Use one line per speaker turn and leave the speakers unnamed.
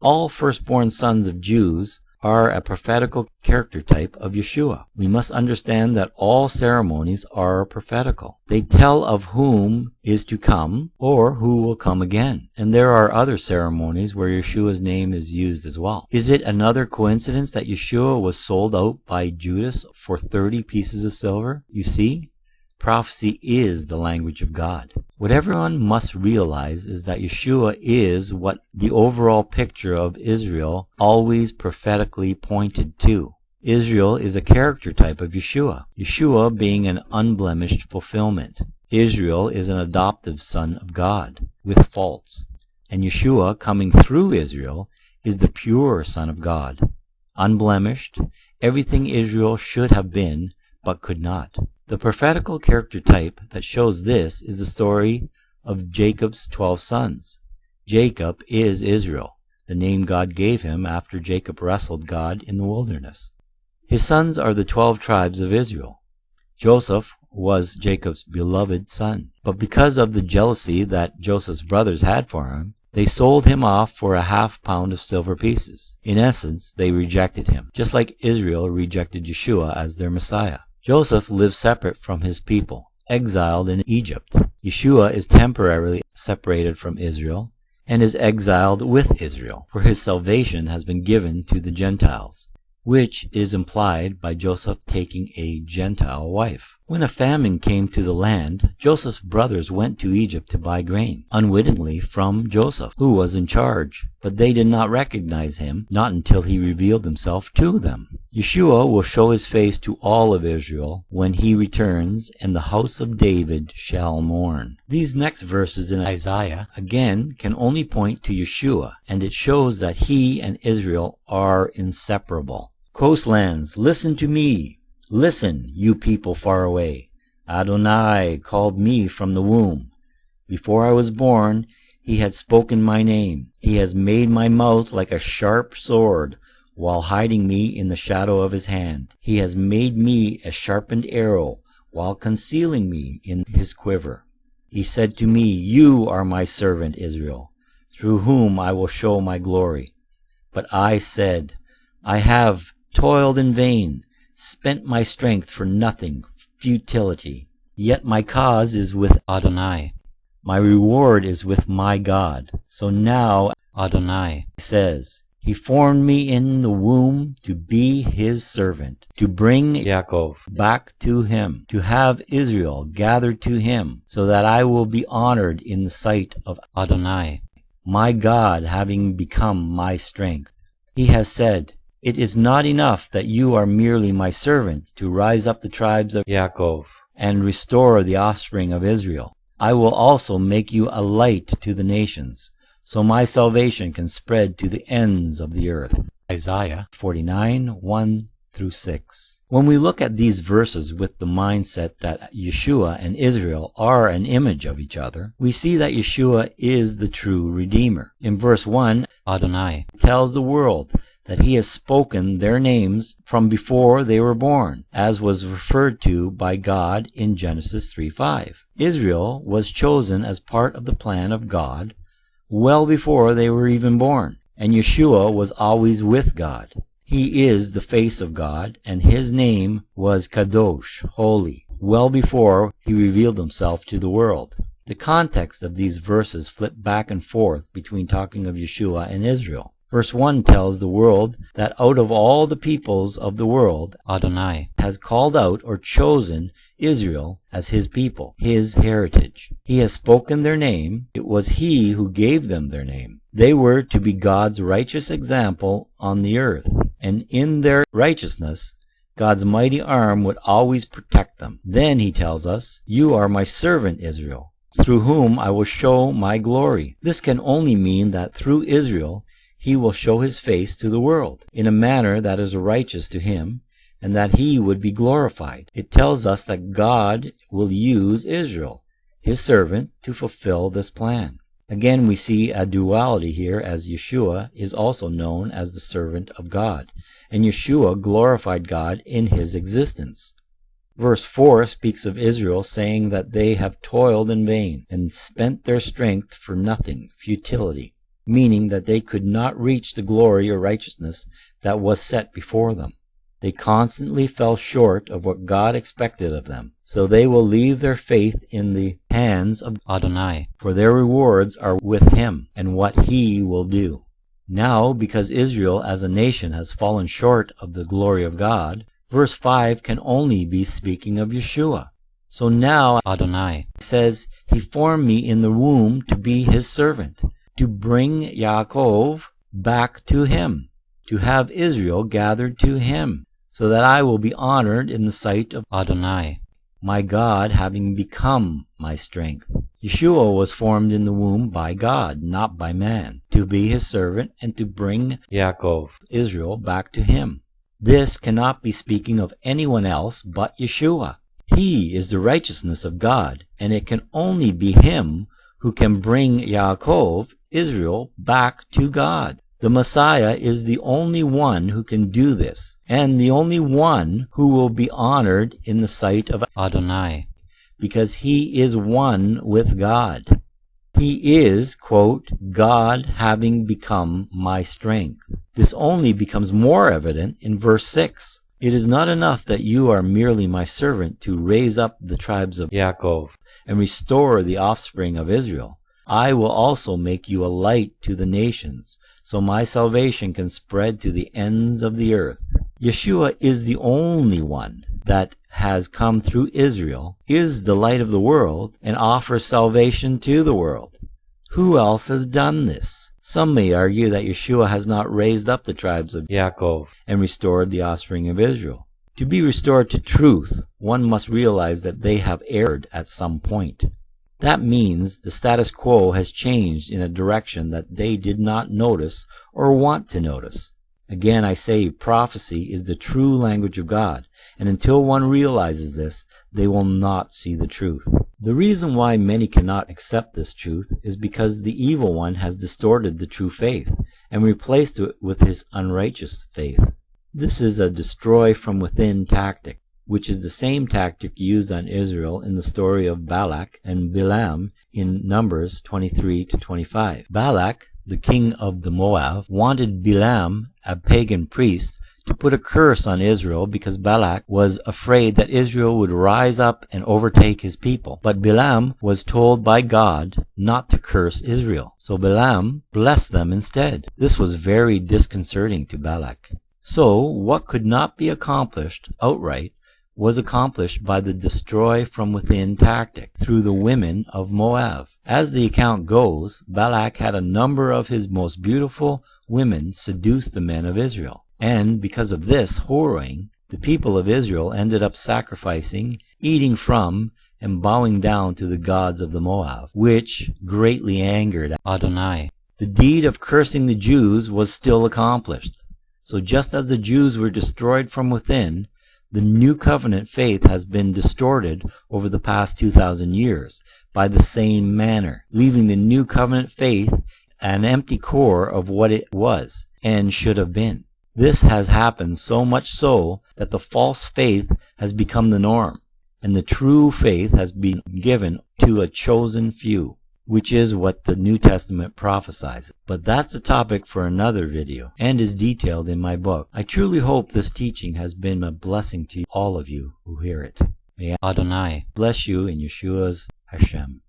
All firstborn sons of Jews are a prophetical character type of Yeshua. We must understand that all ceremonies are prophetical. They tell of whom is to come or who will come again. And there are other ceremonies where Yeshua's name is used as well. Is it another coincidence that Yeshua was sold out by Judas for 30 pieces of silver? You see, prophecy is the language of God. What everyone must realize is that Yeshua is what the overall picture of Israel always prophetically pointed to. Israel is a character type of Yeshua, Yeshua being an unblemished fulfillment. Israel is an adoptive son of God, with faults. And Yeshua, coming through Israel, is the pure Son of God, unblemished, everything Israel should have been, but could not. The prophetical character type that shows this is the story of Jacob's 12 sons. Jacob is Israel, the name God gave him after Jacob wrestled God in the wilderness. His sons are the 12 tribes of Israel. Joseph was Jacob's beloved son, but because of the jealousy that Joseph's brothers had for him, they sold him off for a ½ pound of silver pieces. In essence, they rejected him, just like Israel rejected Yeshua as their Messiah. Joseph lived separate from his people, exiled in Egypt. Yeshua is temporarily separated from Israel and is exiled with Israel, for his salvation has been given to the Gentiles, which is implied by Joseph taking a Gentile wife. When a famine came to the land, Joseph's brothers went to Egypt to buy grain, unwittingly from Joseph, who was in charge, but they did not recognize him, not until he revealed himself to them. Yeshua will show his face to all of Israel when he returns, and the house of David shall mourn. These next verses in Isaiah, again, can only point to Yeshua, and it shows that he and Israel are inseparable. Coastlands, listen to me. Listen, you people far away. Adonai called me from the womb. Before I was born, he had spoken my name. He has made my mouth like a sharp sword, while hiding me in the shadow of his hand. He has made me a sharpened arrow, while concealing me in his quiver. He said to me, You are my servant Israel, through whom I will show my glory. But I said, I have toiled in vain, spent my strength for nothing, futility. Yet my cause is with Adonai. My reward is with my God. So now Adonai says, He formed me in the womb to be his servant, to bring Yaakov back to him, to have Israel gathered to him, so that I will be honored in the sight of Adonai, my God having become my strength. He has said, It is not enough that you are merely my servant to rise up the tribes of Yaakov and restore the offspring of Israel. I will also make you a light to the nations, so my salvation can spread to the ends of the earth. Isaiah 49:1-6. When we look at these verses with the mindset that Yeshua and Israel are an image of each other, we see that Yeshua is the true Redeemer. In verse 1, Adonai tells the world that he has spoken their names from before they were born, as was referred to by God in Genesis 3:5. Israel was chosen as part of the plan of God well before they were even born, and Yeshua was always with God. He is the face of God, and his name was Kadosh, holy, well before he revealed himself to the world. The context of these verses flip back and forth between talking of Yeshua and Israel. Verse 1 tells the world that out of all the peoples of the world, Adonai has called out or chosen Israel as his people, his heritage. He has spoken their name. It was he who gave them their name. They were to be God's righteous example on the earth, and in their righteousness, God's mighty arm would always protect them. Then he tells us, You are my servant Israel, through whom I will show my glory. This can only mean that through Israel, he will show his face to the world in a manner that is righteous to him, and that he would be glorified. It tells us that God will use Israel, his servant, to fulfill this plan. Again, we see a duality here, as Yeshua is also known as the servant of God, and Yeshua glorified God in his existence. Verse 4 speaks of Israel saying that they have toiled in vain and spent their strength for nothing, futility. meaning that they could not reach the glory or righteousness that was set before them. They constantly fell short of what God expected of them, so they will leave their faith in the hands of Adonai, for their rewards are with Him and what He will do. Now, because Israel as a nation has fallen short of the glory of God, verse 5 can only be speaking of Yeshua. So now Adonai says, He formed me in the womb to be His servant, to bring Yaakov back to Him, to have Israel gathered to Him, so that I will be honored in the sight of Adonai, my God having become my strength. Yeshua was formed in the womb by God, not by man, to be His servant and to bring Yaakov, Israel, back to Him. This cannot be speaking of anyone else but Yeshua. He is the righteousness of God, and it can only be Him who can bring Yaakov, Israel, back to God. The Messiah is the only one who can do this, and the only one who will be honored in the sight of Adonai, because He is one with God. He is, quote, God having become my strength. This only becomes more evident in verse 6. It is not enough that you are merely my servant to raise up the tribes of Yaakov and restore the offspring of Israel. I will also make you a light to the nations, so my salvation can spread to the ends of the earth. Yeshua is the only one that has come through Israel, is the light of the world, and offers salvation to the world. Who else has done this? Some may argue that Yeshua has not raised up the tribes of Yaakov and restored the offspring of Israel. To be restored to truth, one must realize that they have erred at some point. That means the status quo has changed in a direction that they did not notice or want to notice. Again, I say prophecy is the true language of God, and until one realizes this, they will not see the truth. The reason why many cannot accept this truth is because the evil one has distorted the true faith and replaced it with his unrighteous faith. This is a destroy from within tactic, which is the same tactic used on Israel in the story of Balak and Bilam in Numbers 23-25. Balak, the king of the Moab, wanted Bilam, a pagan priest, to put a curse on Israel because Balak was afraid that Israel would rise up and overtake his people. But Bilam was told by God not to curse Israel, so Bilam blessed them instead. This was very disconcerting to Balak. So, what could not be accomplished outright was accomplished by the destroy from within tactic through the women of Moab. As the account goes, Balak had a number of his most beautiful women seduce the men of Israel. And because of this whoring, the people of Israel ended up sacrificing, eating from, and bowing down to the gods of the Moab, which greatly angered Adonai. The deed of cursing the Jews was still accomplished. So just as the Jews were destroyed from within, the New Covenant faith has been distorted over the past 2,000 years by the same manner, leaving the New Covenant faith an empty core of what it was and should have been. This has happened so much so that the false faith has become the norm, and the true faith has been given to a chosen few, which is what the New Testament prophesies. But that's a topic for another video, and is detailed in my book. I truly hope this teaching has been a blessing to all of you who hear it. May Adonai bless you in Yeshua's Hashem.